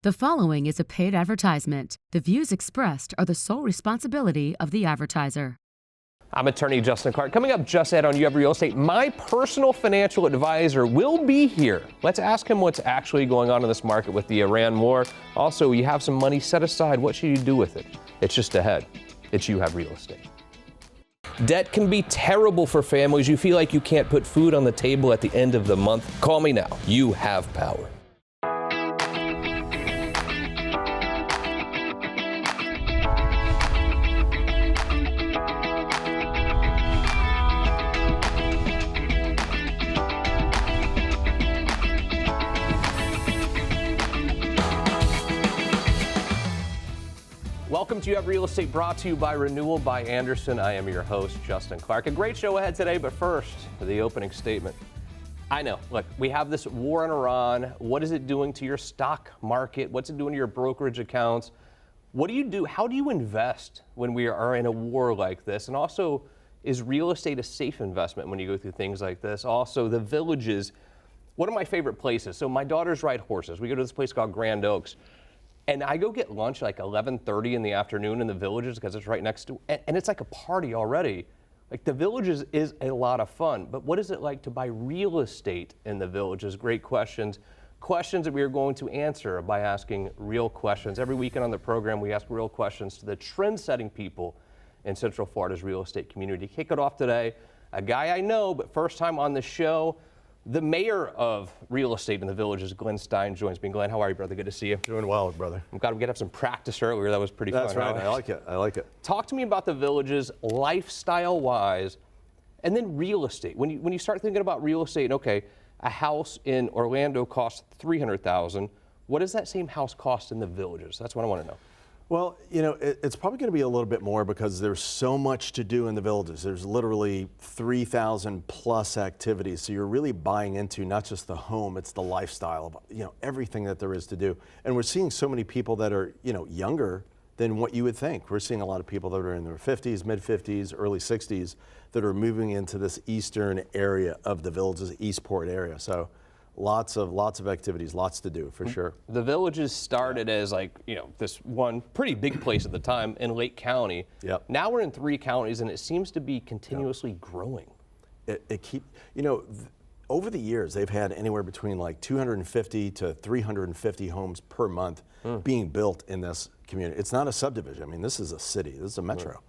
The following is a paid advertisement. The views expressed are the sole responsibility of the advertiser. I'm attorney Justin Clark. Coming up just ahead on You Have Real Estate, my personal financial advisor will be here. Let's ask him what's actually going on in this market with the Iran war. Also, you have some money set aside. What should you do with it? It's just ahead. It's You Have Real Estate. Debt can be terrible for families. You feel like you can't put food on the table at the end of the month. Call me now. You have power. Welcome to You Have Real Estate, brought to you by Renewal by Andersen. I am your host, Justin Clark. A great show ahead today, but first, the opening statement. I know, look, we have this war in Iran. What is it doing to your stock market? What's it doing to your brokerage accounts? What do you do? How do you invest when we are in a war like this? And also, is real estate a safe investment when you go through things like this? Also, the Villages, one of my favorite places. So my daughters ride horses. We go to this place called Grand Oaks. And I go get lunch like 11:30 in the afternoon in the Villages because it's right next to, and it's like a party already. Like the Villages is a lot of fun, but what is it like to buy real estate in the Villages? Great questions. Questions that we are going to answer by asking real questions. Every weekend on the program, we ask real questions to the trend-setting people in Central Florida's real estate community. Kick it off today, a guy I know, but first time on the show, the mayor of real estate in the Villages, Glenn Stein, joins me. Glenn, how are you, brother? Good to see you. Doing well, brother. I'm glad we got up some practice earlier. That was pretty fun. That's right. I like it. I like it. Talk to me about the Villages, lifestyle-wise, and then real estate. When you start thinking about real estate, okay, a house in Orlando costs $300,000. What does that same house cost in the Villages? That's what I want to know. Well, you know, it's probably going to be a little bit more because there's so much to do in the Villages. There's literally 3,000 plus activities. So you're really buying into not just the home, it's the lifestyle of, you know, everything that there is to do. And we're seeing so many people that are, you know, younger than what you would think. We're seeing a lot of people that are in their 50s, mid 50s, early 60s that are moving into this eastern area of the Villages, Eastport area. So lots of activities, lots to do for sure. The Villages started as like, you know, this one pretty big place at the time in Lake County. Yep. Now we're in 3 counties and it seems to be continuously growing. You know, over the years, they've had anywhere between like 250 to 350 homes per month being built in this community. It's not a subdivision. I mean, this is a city. This is a metro.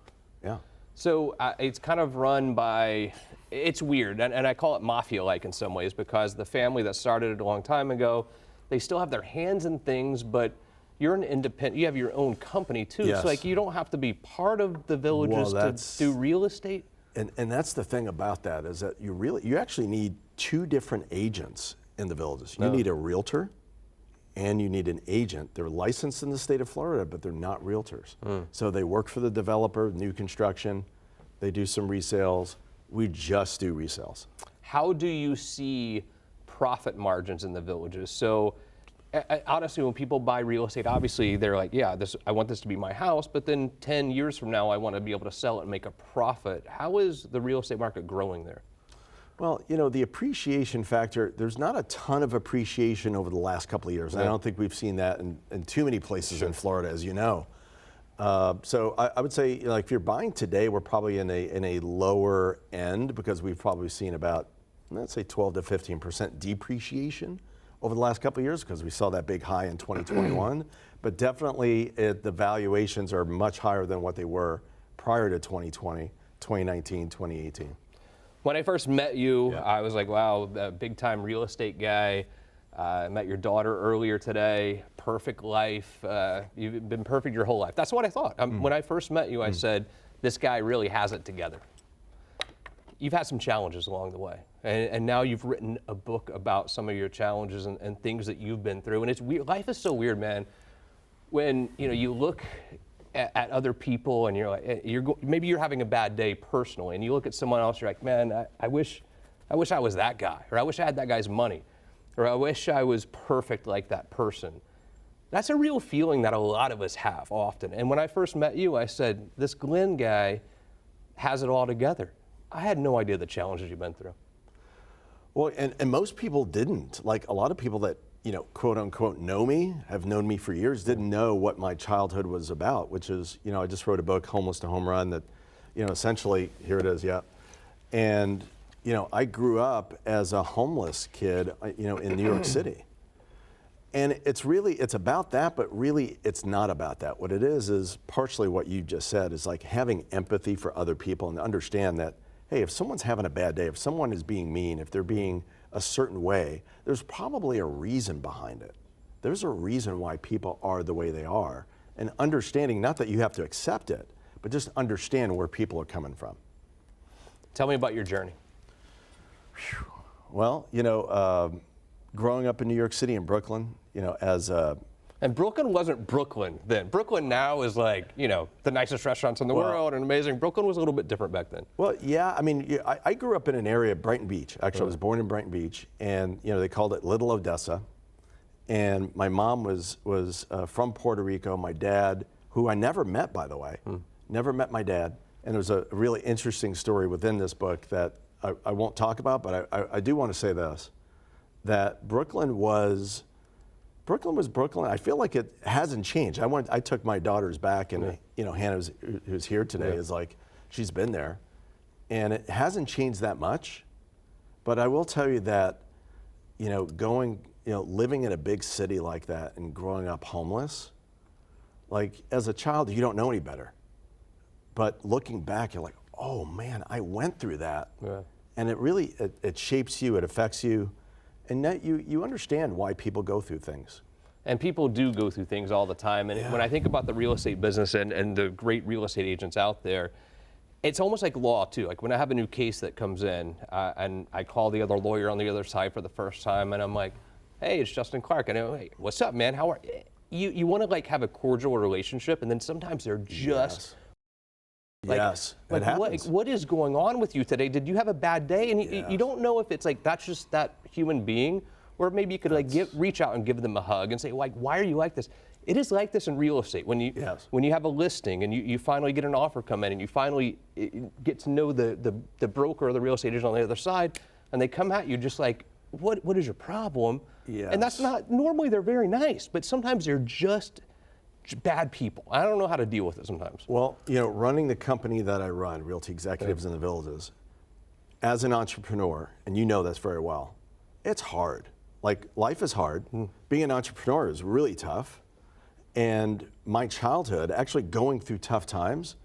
Yeah. So it's kind of run by, it's weird, and I call it mafia-like in some ways because the family that started it a long time ago, they still have their hands in things, but you're an independent, you have your own company too. Yes. So like you don't have to be part of the Villages to do real estate. And that's the thing about that is that you actually need 2 different agents in the Villages. You need a realtor and you need an agent. They're licensed in the state of Florida, but they're not realtors. So they work for the developer, new construction, they do some resales. We just do resales. How do you see profit margins in the Villages? So honestly, when people buy real estate, obviously they're like, yeah, I want this to be my house, but then 10 years from now, I want to be able to sell it and make a profit. How is the real estate market growing there? Well, you know, the appreciation factor, there's not a ton of appreciation over the last couple of years. Yeah. I don't think we've seen that in too many places in Florida, as you know. So I would say, like, if you're buying today, we're probably in a lower end because we've probably seen about, let's say, 12 to 15% depreciation over the last couple of years because we saw that big high in 2021. But definitely the valuations are much higher than what they were prior to 2020, 2019, 2018. When I first met you, I was like, wow, a big time real estate guy. I met your daughter earlier today. Perfect life. You've been perfect your whole life. That's what I thought. When I first met you, I said, this guy really has it together. You've had some challenges along the way. And now you've written a book about some of your challenges and things that you've been through. And it's weird. Life is so weird, man. When you look at other people and you're like, maybe you're having a bad day personally, and you look at someone else, you're like, man, I wish I was that guy, or I wish I had that guy's money, or I wish I was perfect like that person. That's a real feeling that a lot of us have often. And when I first met you, I said, this Glenn guy has it all together. I had no idea the challenges you've been through. Well, and most people didn't. Like a lot of people that quote unquote know me, have known me for years, didn't know what my childhood was about, which is, I just wrote a book, Homeless to Home Run, that, essentially, here it is, yeah. And, I grew up as a homeless kid, in New York City. And it's about that, but really it's not about that. What it is partially what you just said, is like having empathy for other people and understand that, hey, if someone's having a bad day, if someone is being mean, if they're being a certain way, there's probably a reason behind it. There's a reason why people are the way they are. And understanding, not that you have to accept it, but just understand where people are coming from. Tell me about your journey. Well, growing up in New York City in Brooklyn, And Brooklyn wasn't Brooklyn then. Brooklyn now is like, the nicest restaurants in the world and amazing. Brooklyn was a little bit different back then. Well, yeah, I grew up in an area, Brighton Beach. Actually, I was born in Brighton Beach, and they called it Little Odessa. And my mom was from Puerto Rico. My dad, who I never met, by the way, never met my dad. And there's a really interesting story within this book that I won't talk about, but I do want to say this, that Brooklyn was Brooklyn. I feel like it hasn't changed. I took my daughters back, and Hannah, who's here today, is like, she's been there, and it hasn't changed that much. But I will tell you that, living in a big city like that and growing up homeless, like as a child, you don't know any better. But looking back, you're like, oh man, I went through that, and it really it shapes you, it affects you. And that you understand why people go through things. And people do go through things all the time. And when I think about the real estate business and the great real estate agents out there, it's almost like law too. Like when I have a new case that comes in and I call the other lawyer on the other side for the first time, and I'm like, hey, it's Justin Clark. And I'm like, hey, what's up, man? How are you? You want to like have a cordial relationship, and then sometimes they're just it happens. What is going on with you today? Did you have a bad day? And you don't know if it's like that's just that human being, or maybe you could reach out and give them a hug and say, like, why are you like this? It is like this in real estate. When you have a listing and you finally get an offer come in and you finally get to know the broker or the real estate agent on the other side, and they come at you just like, what is your problem? And that's not, normally they're very nice, but sometimes they're just bad people. I don't know how to deal with it sometimes. Well, running the company that I run, Realty Executives in the Villages, as an entrepreneur, and you know this very well, it's hard. Like, life is hard. Being an entrepreneur is really tough. And my childhood, actually going through tough times,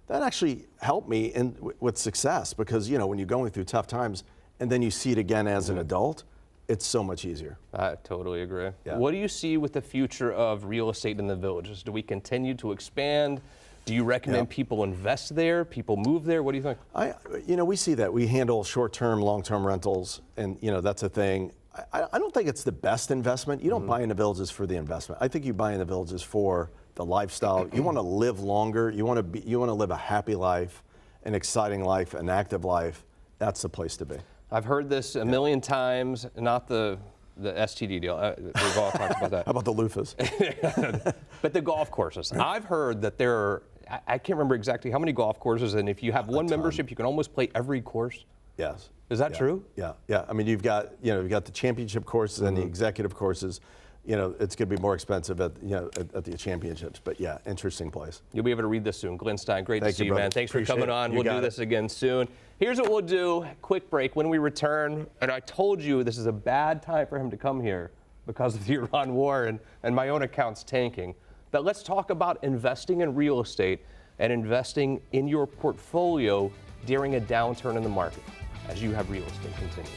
that actually helped me with success, because, when you're going through tough times and then you see it again as an adult, it's so much easier. I totally agree. Yeah. What do you see with the future of real estate in the Villages? Do we continue to expand? Do you recommend people invest there, people move there? What do you think? We see that. We handle short-term, long-term rentals, and that's a thing. I don't think it's the best investment. You don't buy in the Villages for the investment. I think you buy in the Villages for the lifestyle. You want to live longer. You want to live a happy life, an exciting life, an active life. That's the place to be. I've heard this a million times, not the STD deal. We've all talked about that. How about the loofahs? But the golf courses. I've heard that there are, I can't remember exactly how many golf courses, and if you have one membership, you can almost play every course. Yes. Is that true? Yeah. I mean, you've got the championship courses and the executive courses. It's going to be more expensive at the championships. But yeah, interesting place. You'll be able to read this soon. Glenn Stein, great to see you, man. Thanks for coming on. We'll do this again soon. Here's what we'll do. Quick break. When we return, and I told you this is a bad time for him to come here because of the Iran war and my own account's tanking. But let's talk about investing in real estate and investing in your portfolio during a downturn in the market as you have real estate continue.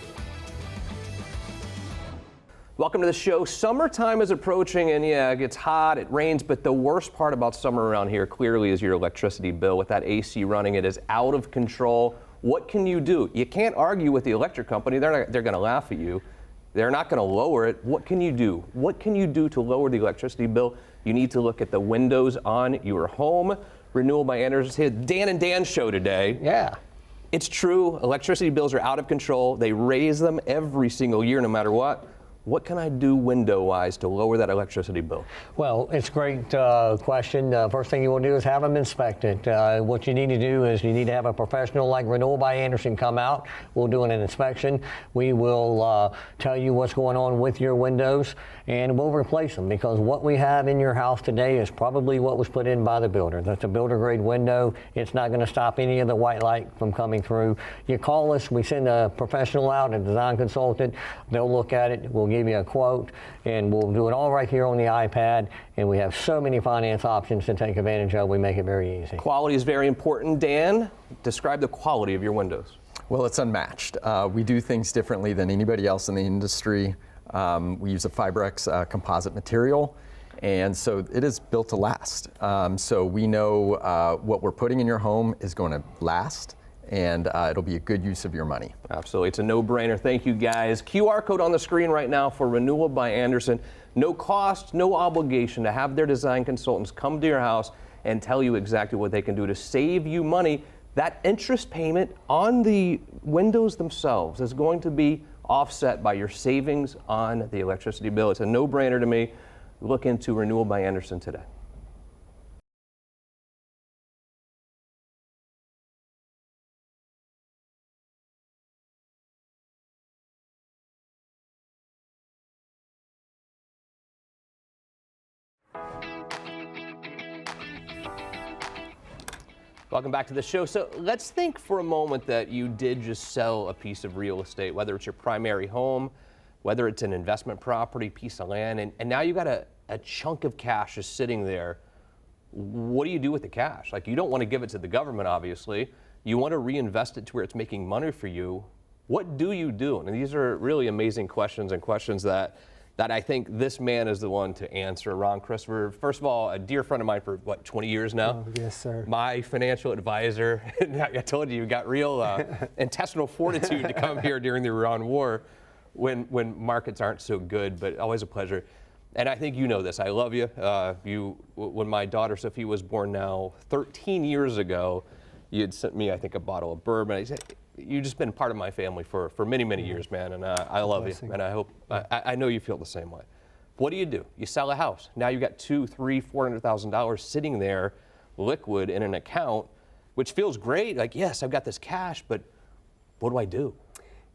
Welcome to the show. Summertime is approaching, and yeah, it gets hot, it rains, but the worst part about summer around here clearly is your electricity bill. With that AC running, it is out of control. What can you do? You can't argue with the electric company. They're going to laugh at you. They're not going to lower it. What can you do? What can you do to lower the electricity bill? You need to look at the windows on your home. Renewal by Anderson is here. Dan and Dan show today. Yeah. It's true. Electricity bills are out of control. They raise them every single year, no matter what. what can I do window-wise to lower that electricity bill? Well, it's a great question. First thing you want to do is have them inspected. What you need to do is you need to have a professional like Renewal by Anderson come out. We'll do an inspection. We will tell you what's going on with your windows, and we'll replace them, because what we have in your house today is probably what was put in by the builder. That's a builder grade window. It's not going to stop any of the white light from coming through. You call us, we send a professional out, a design consultant. They'll look at it. We'll give you a quote, and we'll do it all right here on the iPad. And we have so many finance options to take advantage of. We make it very easy. Quality is very important. Dan, describe the quality of your windows. Well, it's unmatched. We do things differently than anybody else in the industry. We use a Fibrex composite material, and so it is built to last. So we know what we're putting in your home is going to last, and it'll be a good use of your money. Absolutely. It's a no-brainer. Thank you, guys. QR code on the screen right now for Renewal by Anderson. No cost, no obligation to have their design consultants come to your house and tell you exactly what they can do to save you money. That interest payment on the windows themselves is going to be offset by your savings on the electricity bill. It's a no-brainer to me. Look into Renewal by Anderson today. Welcome back to the show. So let's think for a moment that you did just sell a piece of real estate, whether it's your primary home, whether it's an investment property, piece of land, and now you got a chunk of cash just sitting there. What do you do with the cash? Like, you don't want to give it to the government, obviously. You want to reinvest it to where it's making money for you. What do you do? And these are really amazing questions, and questions that I think this man is the one to answer. Ron Christopher, first of all, a dear friend of mine for, 20 years now? Oh, yes, sir. My financial advisor. I told you got real intestinal fortitude to come here during the Iran war when markets aren't so good, but always a pleasure. And I think you know this. I love you. When my daughter Sophie was born now 13 years ago, you had sent me, I think, a bottle of bourbon. I said, you've just been part of my family for many, many years, man, and I love you, and I hope, I know you feel the same way. What do? You sell a house. Now you got $200,000, $300,000, $400,000 sitting there, liquid in an account, which feels great. Like, yes, I've got this cash, but what do I do?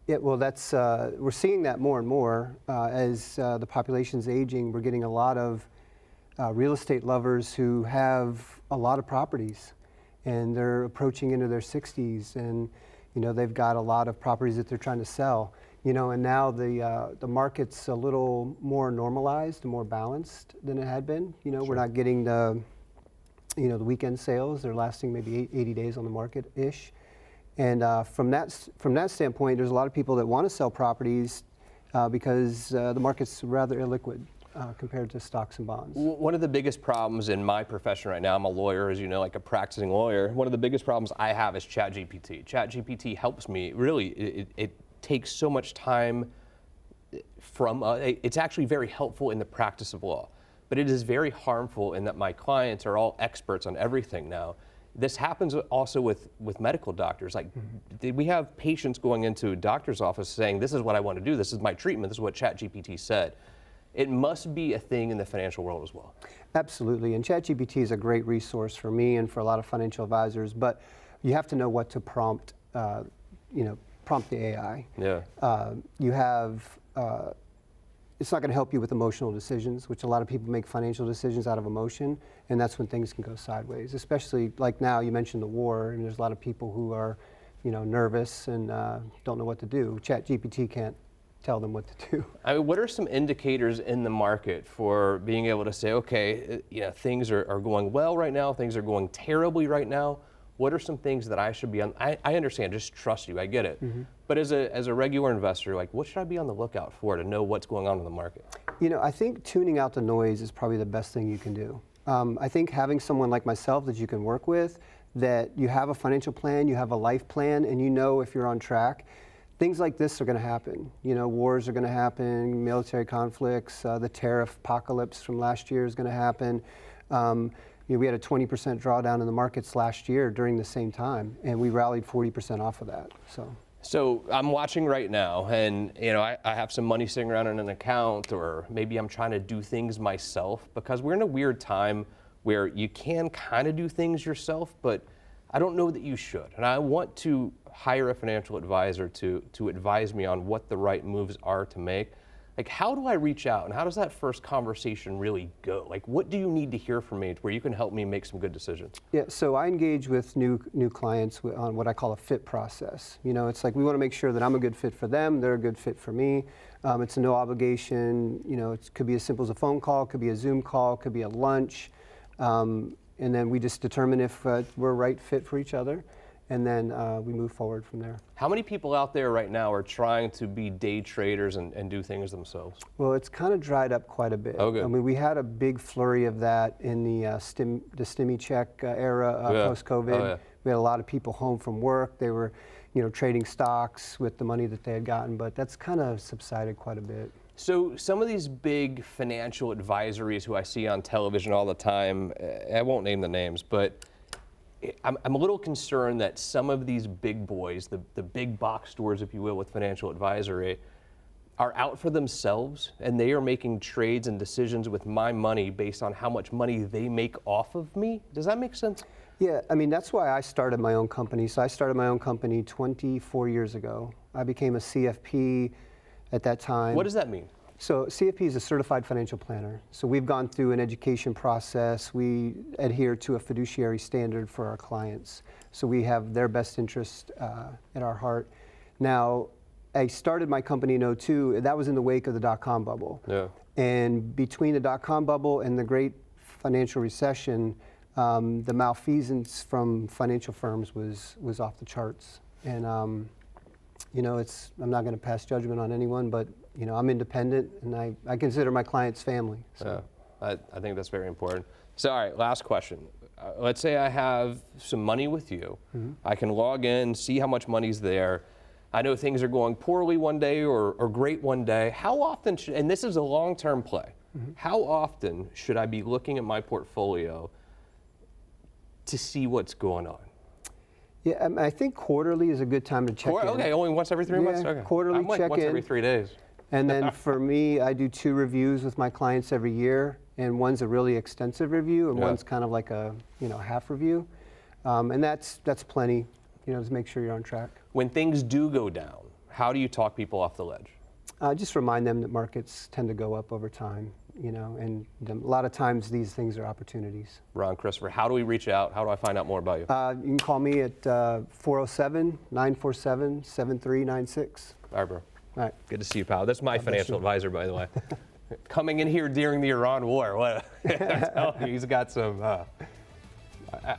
Yeah, well, that's we're seeing that more and more as the population's aging. We're getting a lot of real estate lovers who have a lot of properties, and they're approaching into their 60s, and they've got a lot of properties that they're trying to sell. And now the market's a little more normalized and more balanced than it had been. Sure. We're not getting the weekend sales. They're lasting maybe 80 days on the market-ish. And from that standpoint, there's a lot of people that want to sell properties because the market's rather illiquid compared to stocks and bonds. One of the biggest problems in my profession right now, I'm a lawyer, as you know, like a practicing lawyer. One of the biggest problems I have is ChatGPT. ChatGPT helps me. Really, it takes so much time from, it's actually very helpful in the practice of law, but it is very harmful in that my clients are all experts on everything now. This happens also with medical doctors. Like, we have patients going into a doctor's office saying, this is what I want to do, this is my treatment, this is what ChatGPT said. It must be a thing in the financial world as well. Absolutely, and ChatGPT is a great resource for me and for a lot of financial advisors, but you have to know what to prompt, prompt the AI. Yeah. It's not going to help you with emotional decisions, which a lot of people make financial decisions out of emotion, and that's when things can go sideways, especially like now. You mentioned the war, and there's a lot of people who are, nervous and don't know what to do. ChatGPT can't tell them what to do. I mean, what are some indicators in the market for being able to say, okay, things are going well right now, things are going terribly right now? What are some things that I should be on? I understand, just trust you, I get it. Mm-hmm. But as a regular investor, like, what should I be on the lookout for to know what's going on in the market? I think tuning out the noise is probably the best thing you can do. I think having someone like myself that you can work with, that you have a financial plan, you have a life plan, and if you're on track. Things like this are going to happen. Wars are going to happen, military conflicts, the tariff apocalypse from last year is going to happen. We had a 20% drawdown in the markets last year during the same time, and we rallied 40% off of that. So So I'm watching right now, and I have some money sitting around in an account, or maybe I'm trying to do things myself, because we're in a weird time where you can kind of do things yourself, but I don't know that you should. And I want to hire a financial advisor to advise me on what the right moves are to make. Like, how do I reach out, and how does that first conversation really go? Like, what do you need to hear from me where you can help me make some good decisions? Yeah, so I engage with new clients on what I call a fit process. It's like we want to make sure that I'm a good fit for them, they're a good fit for me. It's a no obligation. It could be as simple as a phone call, could be a Zoom call, could be a lunch, and then we just determine if we're a right fit for each other, and then we move forward from there. How many people out there right now are trying to be day traders and do things themselves? Well, it's kind of dried up quite a bit. Oh, good. I mean, we had a big flurry of that in the stimmy check era post-COVID. Oh, yeah. We had a lot of people home from work. They were, trading stocks with the money that they had gotten, but that's kind of subsided quite a bit. So some of these big financial advisories who I see on television all the time, I won't name the names, but I'm a little concerned that some of these big boys, the big box stores, if you will, with financial advisory, are out for themselves, and they are making trades and decisions with my money based on how much money they make off of me. Does that make sense? Yeah, I mean, that's why I started my own company. So I started my own company 24 years ago. I became a CFP at that time. What does that mean? So CFP is a certified financial planner. So we've gone through an education process. We adhere to a fiduciary standard for our clients. So we have their best interest at our heart. Now, I started my company in 2002. That was in the wake of the dot-com bubble. Yeah. And between the dot-com bubble and the great financial recession, the malfeasance from financial firms was off the charts. And I'm not going to pass judgment on anyone, but I'm independent, and I consider my clients family. So. Yeah, I think that's very important. So, all right, last question. Let's say I have some money with you. Mm-hmm. I can log in, see how much money's there. I know things are going poorly one day or great one day. How often should, and this is a long-term play, mm-hmm. How often should I be looking at my portfolio to see what's going on? Yeah, I think quarterly is a good time to check in. Okay, only once every 3 months? Okay. Quarterly I'm like check once in. every 3 days. And then for me, I do 2 reviews with my clients every year, and one's a really extensive review, and one's kind of like a half review, and that's plenty, to make sure you're on track. When things do go down, how do you talk people off the ledge? Just remind them that markets tend to go up over time, and a lot of times these things are opportunities. Ron, Christopher, how do we reach out? How do I find out more about you? You can call me at 407-947-7396. All right, bro. All right. Good to see you, pal. That's my financial advisor, by the way. Coming in here during the Iran war. What? I'm telling you, he's got some,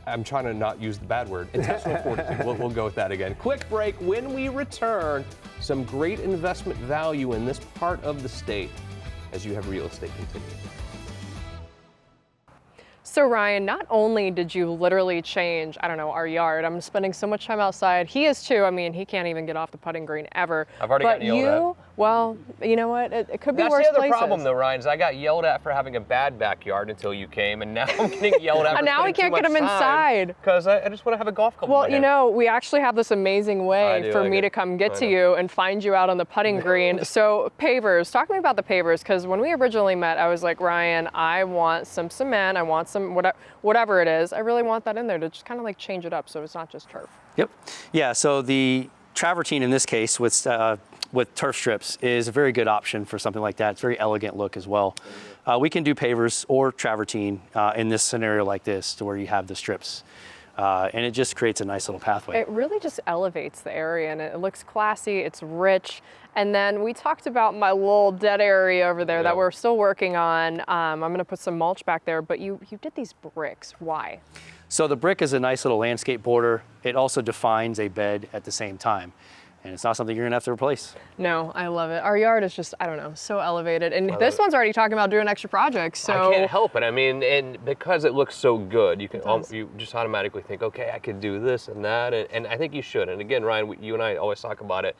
I'm trying to not use the bad word. Intestinal fortitude. We'll go with that again. Quick break. When we return, some great investment value in this part of the state as you have real estate continue. So Ryan, not only did you literally change, our yard. I'm spending so much time outside. He is too. I mean, he can't even get off the putting green ever. I've already gotten yelled at. Well, you know what? It could be worse places. That's the other problem, though, Ryan, is I got yelled at for having a bad backyard until you came, and now I'm getting yelled at for now we can't get him inside. Because I just want to have a golf club. Well, we actually have this amazing way for me to come get to you and find you out on the putting green. So pavers, talk to me about the pavers, because when we originally met, I was like, Ryan, I want some cement, I want some whatever it is. I really want that in there to just kind of like change it up so it's not just turf. Yep. Yeah, so the travertine in this case with turf strips is a very good option for something like that. It's a very elegant look as well. We can do pavers or travertine in this scenario like this, to where you have the strips. And it just creates a nice little pathway. It really just elevates the area, and it looks classy, it's rich. And then we talked about my little dead area over there that we're still working on. I'm gonna put some mulch back there, but you did these bricks, why? So the brick is a nice little landscape border. It also defines a bed at the same time. And it's not something you're gonna have to replace. No, I love it. Our yard is just, so elevated. And this one's already talking about doing extra projects, so. I can't help it. I mean, and because it looks so good, you just automatically think, okay, I could do this and that, and I think you should. And again, Ryan, you and I always talk about it.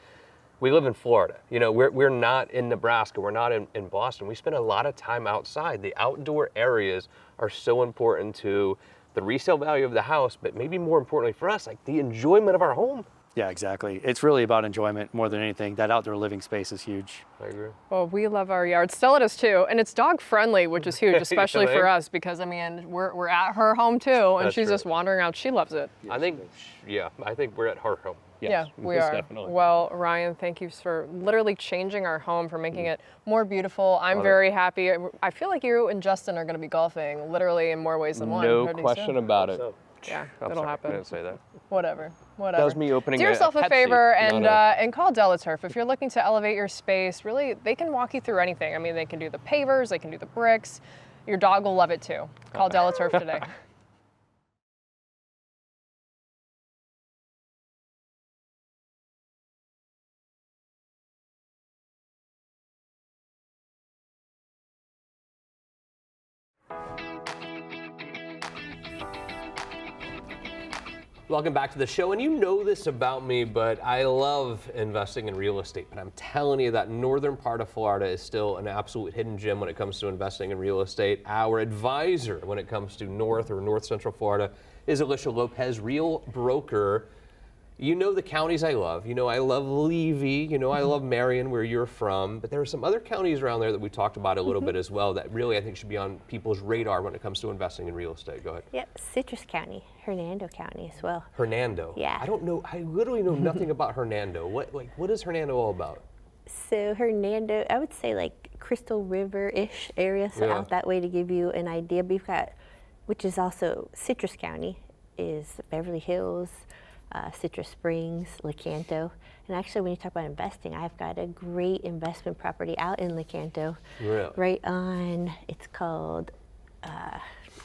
We live in Florida. We're not in Nebraska. We're not in Boston. We spend a lot of time outside. The outdoor areas are so important to the resale value of the house, but maybe more importantly for us, like the enjoyment of our home. Yeah, exactly. It's really about enjoyment more than anything. That outdoor living space is huge. I agree. Well, we love our yard. Stella does too, and it's dog friendly, which is huge, especially for us because I mean we're at her home too, and That's she's true. just wandering out. She loves it. I think we're at her home. Yes, Yeah, we most are. Definitely. Well, Ryan, thank you for literally changing our home, for making it more beautiful. I'm very happy. I feel like you and Justin are going to be golfing literally in more ways than one. No What do you question say? about it. Yeah, I'm it'll sorry, happen. I didn't say that. Whatever. That was me opening Do a yourself a Pepsi, favor not a- and call Delaturf. If you're looking to elevate your space, really, they can walk you through anything. I mean, they can do the pavers, they can do the bricks. Your dog will love it too. Call Delaturf today. Welcome back to the show, and you know this about me, but I love investing in real estate. But I'm telling you that northern part of Florida is still an absolute hidden gem when it comes to investing in real estate. Our advisor when it comes to north or north central Florida is Elisha Lopez, real broker. You know the counties I love. You know I love Levy. You know I love Marion, where you're from. But there are some other counties around there that we talked about a little bit as well that really I think should be on people's radar when it comes to investing in real estate. Go ahead. Yep, Citrus County, Hernando County as well. Hernando. Yeah. I don't know. I literally know nothing about Hernando. What is Hernando all about? So Hernando, I would say like Crystal River-ish area, so Yeah. out that way to give you an idea. We've got, which is also Citrus County, is Beverly Hills, Citrus Springs, Lecanto. And actually, when you talk about investing, I've got a great investment property out in Lecanto. Really? Right on, it's called,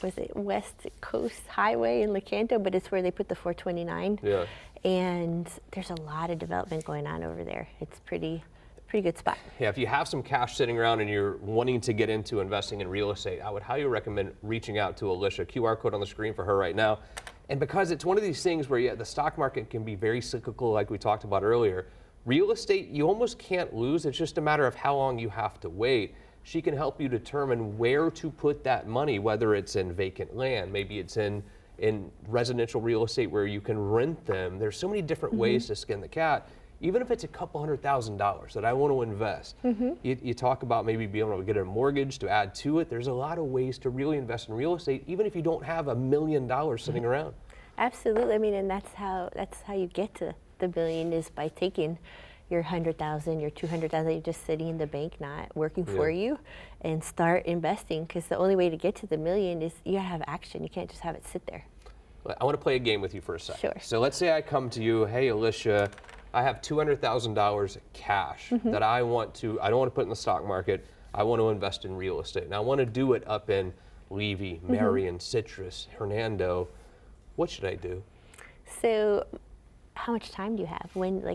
was it West Coast Highway in Lecanto, but it's where they put the 429. Yeah. And there's a lot of development going on over there. It's pretty good spot. Yeah, if you have some cash sitting around and you're wanting to get into investing in real estate, I would highly recommend reaching out to Elisha. QR code on the screen for her right now. And because it's one of these things where the stock market can be very cyclical, like we talked about earlier, real estate, you almost can't lose. It's just a matter of how long you have to wait. She can help you determine where to put that money, whether it's in vacant land, maybe it's in residential real estate where you can rent them. There's so many different ways to skin the cat. Even if it's a couple $100,000 that I want to invest, you talk about maybe being able to get a mortgage to add to it. There's a lot of ways to really invest in real estate, even if you don't have $1 million sitting around. Absolutely. I mean, and that's how you get to the billion, is by taking your 100,000, your 200,000, you're just sitting in the bank, not working for you, and start investing. Because the only way to get to the million is you gotta have action. You can't just have it sit there. I want to play a game with you for a second. Sure. So let's say I come to you, hey, Elisha, I have $200,000 cash that I don't want to put in the stock market. I want to invest in real estate. And I want to do it up in Levy, Marion, Citrus, Hernando. What should I do? So how much time do you have?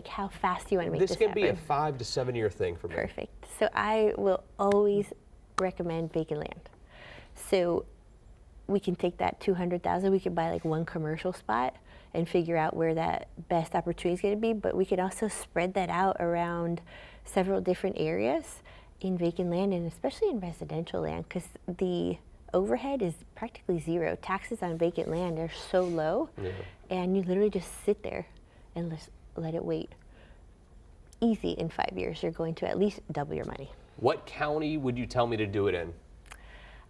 How fast do you want to make this This can happen? be a 5 to 7 year thing for me. Perfect. So I will always recommend vacant land. So we can take that 200,000, we could buy like one commercial spot and figure out where that best opportunity is going to be, but we could also spread that out around several different areas in vacant land, and especially in residential land, because the overhead is practically zero. Taxes on vacant land are so low, and you literally just sit there and let it wait. Easy, in 5 years, you're going to at least double your money. What county would you tell me to do it in?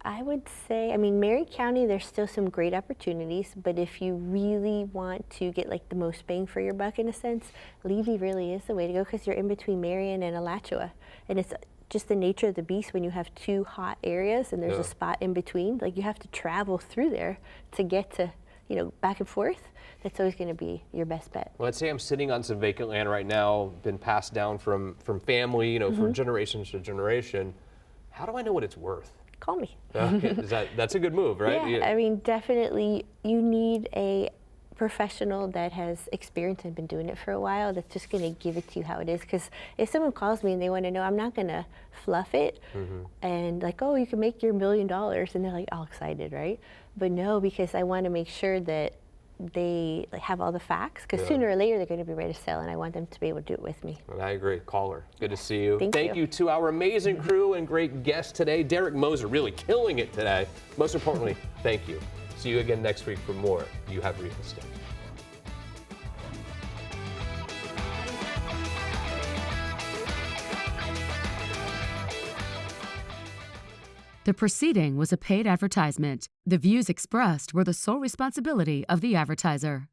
I would say, I mean, Marion County, there's still some great opportunities, but if you really want to get like the most bang for your buck in a sense, Levy really is the way to go, because you're in between Marion and Alachua. And it's just the nature of the beast when you have two hot areas and there's a spot in between. Like, you have to travel through there to get to, back and forth. That's always going to be your best bet. Well, let's say I'm sitting on some vacant land right now, been passed down from family, from generations to generation. How do I know what it's worth? Call me. That's a good move, right? Yeah, I mean, definitely you need a professional that has experience and been doing it for a while that's just going to give it to you how it is. Because if someone calls me and they want to know, I'm not going to fluff it and like, oh, you can make your $1 million, and they're like all excited, right? But no, because I want to make sure that they have all the facts, because sooner or later they're going to be ready to sell, and I want them to be able to do it with me. And I agree. Caller, good to see you. Thank you to our amazing crew and great guest today, Derek Moser, really killing it today. Most importantly, thank you. See you again next week for more You Have Real Estate. The proceeding was a paid advertisement. The views expressed were the sole responsibility of the advertiser.